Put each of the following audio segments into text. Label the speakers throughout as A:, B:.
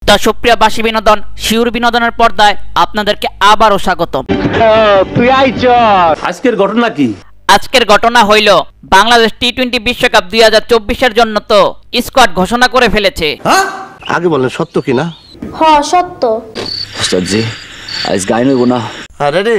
A: তো সুপ্রিয় বাসী বিনোদন, শিউর বিনোদনের পর্দায় আপনাদেরকে আবারও স্বাগতম।
B: তুই আজকের ঘটনা কি?
A: আজকের ঘটনা হইল বাংলাদেশ টি-20 বিশ্বকাপ 2024-এর জন্য তো স্কোয়াড ঘোষণা করে ফেলেছে।
C: আগে বলেন সত্য কিনা?
D: হ্যাঁ সত্য।
E: জি আজ গাইন হইব না।
C: আরে রে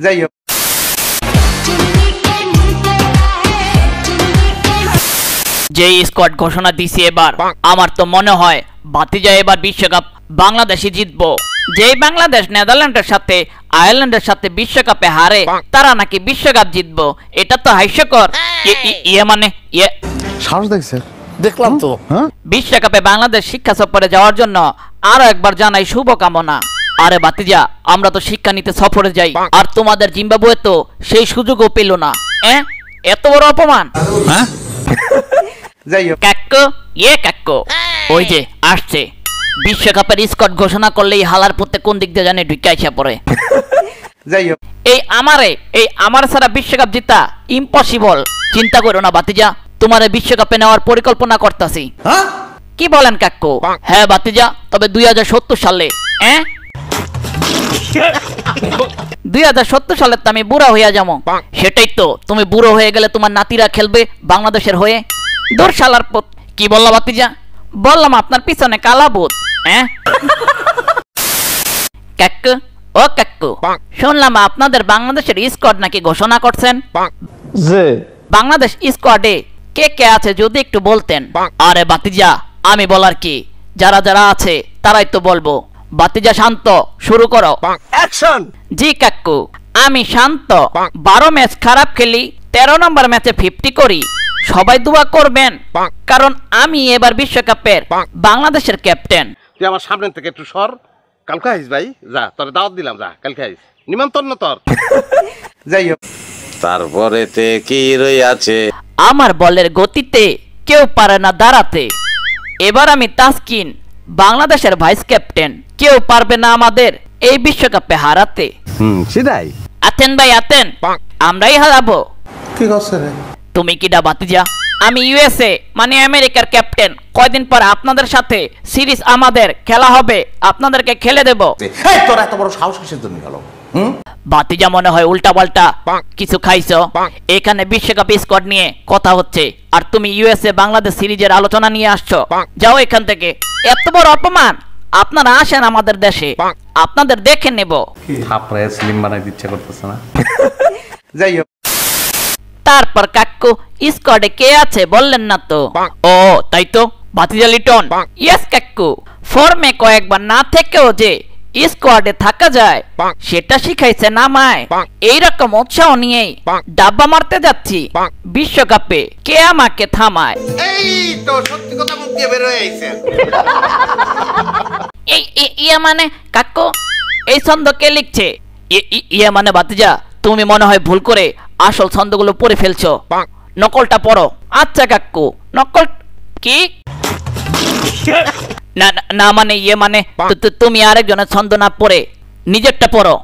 C: যাই হোক,
A: যে স্কোয়াড ঘোষণা দিছে এবার, আমার তো মনে হয় ভাতিজা এবার বিশ্বকাপ বাংলাদেশই জিতবো। যেই বাংলাদেশ নেদারল্যান্ডের সাথে আয়ারল্যান্ডের সাথে বিশ্বকাপে হারে, তারা নাকি বিশ্বকাপ জিতবো, এটা তো হাস্যকর।
C: সাহস দেখছে, দেখলাম তো।
A: বিশ্বকাপে বাংলাদেশ শিক্ষা সফরে যাওয়ার জন্য আরো একবার জানাই শুভকামনা। আরে ভাতিজা, আমরা তো শিক্ষা নিতে সফরে যাই, আর তোমাদের জিম্বাবুয়ে তো সেই সুযোগও পেল না। এত বড় অপমান।
C: যাই হোক,
A: কাক্কু কাক্কু, ওই যে আসছে। বিশ্বকাপের স্কোয়াড ঘোষণা করলেই হালার পথে কোন দিক দিয়ে জানে ঢুকে আসা পড়ে।
C: যাই হোক,
A: এই আমার ছাড়া বিশ্বকাপ জিতা ইম্পসিবল। চিন্তা করো না ভাতিজা, তোমার বিশ্বকাপে নেওয়ার পরিকল্পনা করতেছি। কি বলেন কাক্কু? হ্যাঁ ভাতিজা, তবে 2070 সালে। 2070 সালে তো আমি বুড়া হইয়া যাবো। সেটাই তো, তুমি বুড়ো হয়ে গেলে তোমার নাতিরা খেলবে বাংলাদেশের হয়ে। দূর শালার পথ। কি বললা ভাতিজা? বললাম আপনার পিছনে কালা ভূত। কাক্কু ও কাক্কু, শুনলাম আপনাদের বাংলাদেশের স্কোয়াড নাকি ঘোষণা করছেন। বাংলাদেশ স্কোয়াডে কে কে আছে যদি একটু বলতেন। আরে ভাতিজা, আমি বলার কি, যারা যারা আছে তারাই তো বলবো। ভাতিজা শান্ত, শুরু করো।
C: অ্যাকশন।
A: জি কাক্কু, আমি শান্ত। 12 ম্যাচ খারাপ খেলি, 13 নম্বর ম্যাচে 50 করি। সবাই দোয়া করবেন, কারণ আমি এবার বিশ্বকাপের বাংলাদেশের ক্যাপ্টেন।
C: তুই আমার সামনে থেকে একটু সর। কালকে আইস ভাই, যা, তোর দাওয়াত দিলাম, যা কালকে আইস, নিমন্ত্রণ তোর। যাই হোক,
F: তারপরে তে কি রই আছে?
A: আমার বলের গতিতে কেউ পারে না দাঁড়াতে। এবার আমি তাসকিন, বাংলাদেশের ভাইস ক্যাপ্টেন। কেউ পারবে না আমাদের এই বিশ্বকাপে হারাতে।
C: সেটাই।
A: আতেন ভাই আতেন, আমরাই হারাবো।
C: কি করছে রে?
A: তুমি কিডা ভাতিজা? আমি ইউএসএ মানে আমেরিকার ক্যাপ্টেন। কয়দিন পর আপনাদের সাথে সিরিজ আমাদের খেলা হবে, আপনাদেরকে খেলে দেব।
C: এই তোর এত বড় সাহস কিসের জন্য গেল?
A: ভাতিজা মনে হয় উল্টা পাল্টা কিছু খাইছো। এখানে বিশ্বকাপ স্কোয়াড নিয়ে কথা হচ্ছে, আর তুমি ইউএসএ বাংলাদেশ সিরিজের আলোচনা নিয়ে আসছো। যাও এখান থেকে, এত বড় অপমান। আপনারা আসেন আমাদের দেশে, আপনাদের দেখে নেব।
B: থাপড়ায় স্লিম বানাই দিচ্ছে করতেছে না।
C: যাই হোক,
A: তারপর কাক্কু, স্কোয়াডে কে আছে বললেন না তো? ও তাই তো, ভাতিজা লিটন। ইয়েস কাক্কু, ফর্মে কয়েকবার না থেকেও যে স্কোয়াডে থাকা যায় সেটা শিখাইছেন আমায়। এইরকম উৎসাহ নিয়েই ডাব্বা মারতে যাচ্ছি বিশ্বকাপে। কে আমাকে থামায়?
C: এই তো সত্যি কথা মুখ দিয়ে বের হয়ে আইছে।
A: ইয়া মানে কাক্কু, এই ছন্দ কে লিখছে? ইয়া মানে ভাতিজা, তুমি মনে হয় ভুল করে আসল ছন্দগুলো পড়ে ফেলছো। নকলটা পড়ো। আচ্ছা কাক্কু, নকল কি? না না মানে ইয়ে মানে তুমি আরেকজনের ছন্দ না পড়ে নিজেরটা পড়ো।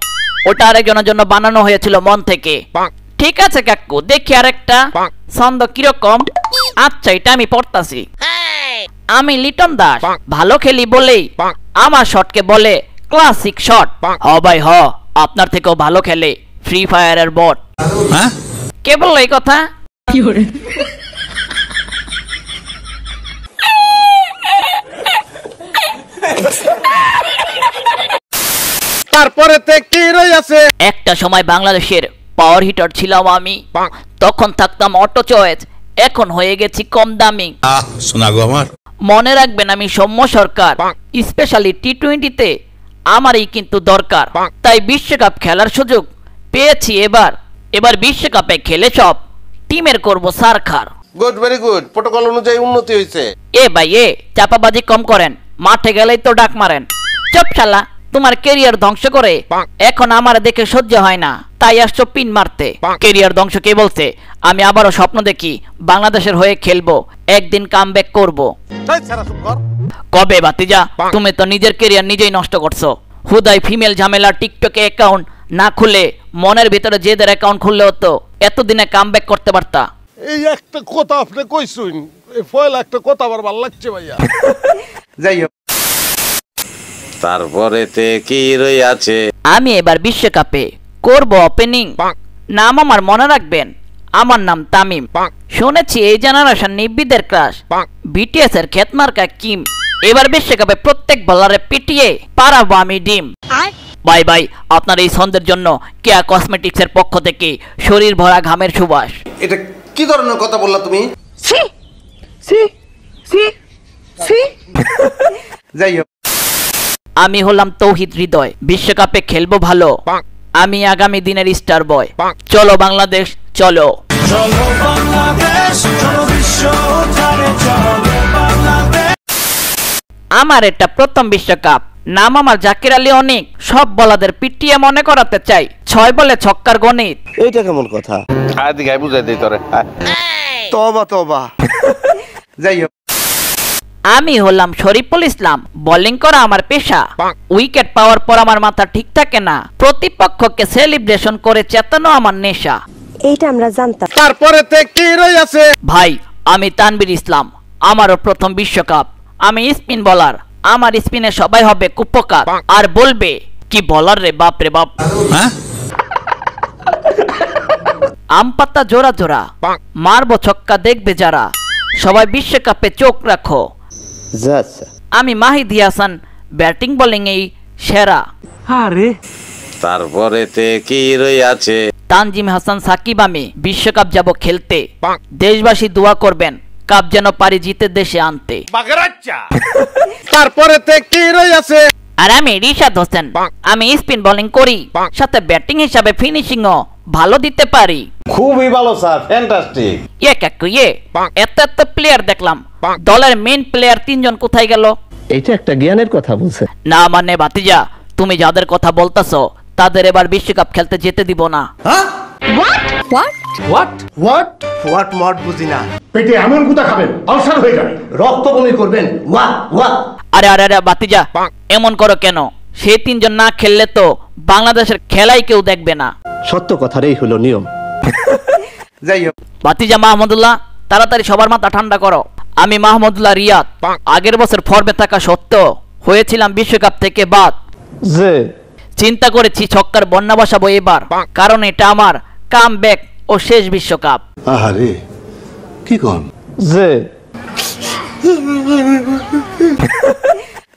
A: ওটা আরেকজনের জন্য বানানো হয়েছিল মন থেকে। ঠিক আছে কাক্কু, দেখি আরেকটা ছন্দ কিরকম। আচ্ছা, এটা আমি পড়তাছি। আমি লিটন দাস, ভালো খেলি বলেই আমার শটকে বলে ক্লাসিক শট। হ ভাই হ, আপনার থেকেও ভালো খেলে ফ্রি ফায়ারের বট। কে বললো এই কথা?
C: তারপরে তে কি রই আছে?
A: একটা সময় বাংলাদেশের পাওয়ার হিটার ছিলাম আমি। তখন থাকতাম অটো চয়েস, এখন হয়ে গেছি কম দামি।
F: শোনা গো আমার।
A: মনে রাখবেন, আমি সৌম্য সরকার। স্পেশালি টি-20তে আমারই কিন্তু দরকার। তাই বিশ্বকাপ খেলার সুযোগ পেয়েছি। এবার বিশ্বকাপে খেলে সব টিমের করব সারখার।
C: Good, very good. প্রোটোকল অনুযায়ী উন্নতি হয়েছে।
A: ভাই চাপাবাজি কম করেন, মাঠে গেলেই তো ডাক মারেন। চুপ শালা, তোমার ক্যারিয়ার ধ্বংস করে এখন আমার দেখে সহ্য হয় না, তাই আসছো পিন মারতে। ক্যারিয়ার ধ্বংস কে বলছে? আমি আবারও স্বপ্ন দেখি বাংলাদেশের হয়ে খেলবো, একদিন কামব্যাক করব। কবে বাতিজা? তুমি তো নিজের ক্যারিয়ার নিজেই নষ্ট করছো। হুদাই ফিমেল ঝামেলা টিকটকে অ্যাকাউন্ট না খুলে মনের ভিতরে জেদের অ্যাকাউন্ট খুললে হতো, এতদিনে কামব্যাক করতে পারতা।
C: এই একটা কথা আপনি কইছুন, এই ফয়লা একটা কথা আমার ভালো লাগছে ভাইয়া। যাই হোক,
F: তারপরেতে কি রইয়াছে?
A: আমি এবার বিশ্বকাপে করব ওপেনিং। নাম আমার মনে রাখবেন, আমার নাম তামিম। শুনেছি এই জেনারেশন নিব্বিদের ক্রাশ, বিটিএস এর খেতমার্কা কিম। এবার বিশ্বকাপে প্রত্যেক বলারে পিটিয়ে পারাবো আমি ডিম। Bye bye. আপনার এই ছন্দের জন্য কেয়া কসমেটিক্স এর পক্ষ থেকে শরীর ভরা ঘামের সুবাস।
C: এটা কি ধরনের কথা বললা তুমি? যাই হোক,
A: আমি হলাম তৌহিদ হৃদয়, বিশ্বকাপে খেলবো ভালো, আমি আগামী দিনের স্টার বয়। চলো বাংলাদেশ চলো। আমার এটা প্রথম বিশ্বকাপ, নাম আমার জাকির আলী অনেক। সব বলাদের পিটিয়ে মনে করাতে চাই 6 বলে ছক্কার গণিত।
C: এইটা কেমন কথা? আদি গায় বুঝাই দেই তোরে। তওবা তওবা। যাই হোক,
A: আমি হলাম শরীফুল ইসলাম, বোলিং করা আমার পেশা। উইকেট পাওয়ার পর আমার মাথা ঠিক থাকে না, প্রতিপক্ষকে সেলিব্রেশন করে চেতানো আমার নেশা।
D: এইটা আমরা জানতাম।
C: তারপরে তে কি রইয়াছে?
A: ভাই আমি তানভীর ইসলাম, আমারও প্রথম বিশ্বকাপ। আমি স্পিন বলার, আমার স্পিনে সবাই হবে কুপকার আর বলবে কি বলার রে বাপ রে বাপ। আম পাতা জোড়া জোড়া মারবো ছক্কা, দেখবে যারা। সবাই বিশ্বকাপে চোখ রাখো। আমি মাহিদি হাসান, ব্যাটিং বোলিং এই সেরা।
F: তারপরেতে কি রইয়াছে?
A: তানজিম হাসান সাকিব, আমি বিশ্বকাপ যাব খেলতে। দেশবাসী দোয়া করবেন কাপ যেন পারি জিতে দেশে আনতে।
C: তারপরে তে কি রইয়াছে?
A: আর আমি রিশাদ হোসেন, আমি স্পিন বোলিং করি, সাথে ব্যাটিং হিসাবে ফিনিশিংও ভালো দিতে পারি।
B: খুবই ভালো স্যার, ফ্যান্টাস্টিক।
A: ইয়ে কাকু ইয়ে, এত এত প্লেয়ার দেখলাম, দলের মেইন প্লেয়ার 3 জন কোথায় গেল?
G: এইটা একটা জ্ঞানের কথা বলছে।
A: না মানে ভাতিজা, তুমি যাদের কথা বলতাছো তাদের এবার বিশ্বকাপ খেলতে যেতে দিব না।
G: হোয়াট মট বুঝি না। পেটে এমন গুতা খাবেন আলসার হয়ে যাবে, রক্ত বমি করবেন।
A: আরে আরে আরে ভাতিজা, এমন করো কেন? সেই 3 জন না খেললে তো বাংলাদেশের খেলাই কেউ দেখবে না।
G: সত্য কথারই হলো নিয়ম।
C: যাই হোক,
A: ভাতিজা মাহমুদুল্লাহ, তাড়াতাড়ি সবার মাথা ঠান্ডা করো। আমি মাহমুদুল্লাহ রিয়াদ, আগের বছর ফর্মে থাকা সত্ত্বেও হয়েছিলাম বিশ্বকাপ থেকে বাদ। চিন্তা করেছি ছক্কার বন্যা বসাবো এবার, কারণ এটা আমার কামব্যাক ও শেষ বিশ্বকাপ।
H: আহারে কি কোন?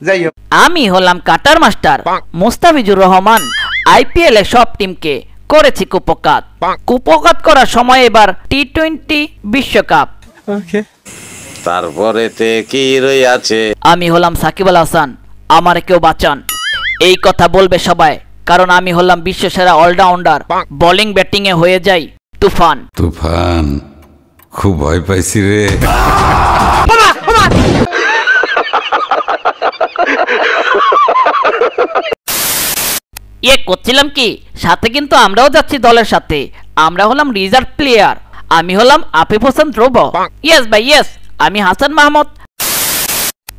C: যাই হোক,
A: আমি হলাম cutter master Mustafizur Rahman, IPL এ সব টিমকে করেছি কুপকাত। কুপকাত করার সময় এবার টি20 বিশ্বকাপ।
F: তারপরেতে কি রইয়াছে?
A: আমি হলাম সাকিব আল হাসান, আমার কেউ বাঁচান। এই কথা বলবে সবাই, কারণ আমি হলাম বিশ্বসেরা অলরাউন্ডার। বোলিং ব্যাটিং এ হয়ে যাই তুফান।
I: তুফান, খুব ভয় পাইছি রে।
A: ইয়ে করছিলাম কি, সাথে কিন্তু আমরাও যাচ্ছি দলের সাথে। আমরা হলাম রিজার্ভ প্লেয়ার। আমি হলাম আফিফ হোসেন ধ্রুব। ইয়েস ভাই ইয়েস, আমি হাসান মাহমুদ।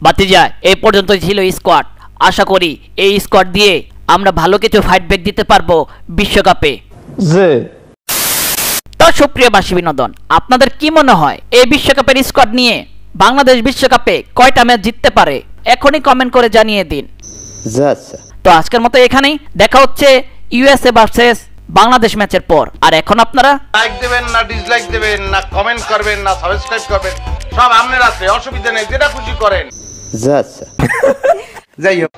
A: বাতিজা, এই পর্যন্ত ছিল স্কোয়াড। আশা করি এই স্কোয়াড দিয়ে আমরা ভালো কিছু ফাইট ব্যাক দিতে পারবো বিশ্বকাপে। তো সুপ্রিয় বাসী বিনোদন, আপনাদের কি মনে হয় এই বিশ্বকাপের স্কোয়াড নিয়ে বাংলাদেশ বিশ্বকাপে কয়টা ম্যাচ জিততে পারে? এখনই কমেন্ট করে জানিয়ে দিন। তো আজকের মতো এখানেই, দেখা হচ্ছে ইউএসএ ভার্সেস বাংলাদেশ ম্যাচের পর। আর এখন আপনারা
C: লাইক দেবেন না ডিসলাইক দেবেন না কমেন্ট করবেন না সাবস্ক্রাইব করবেন, সব আপনার আছে, অসুবিধা নেই, যেটা খুশি করেন। যাই হোক।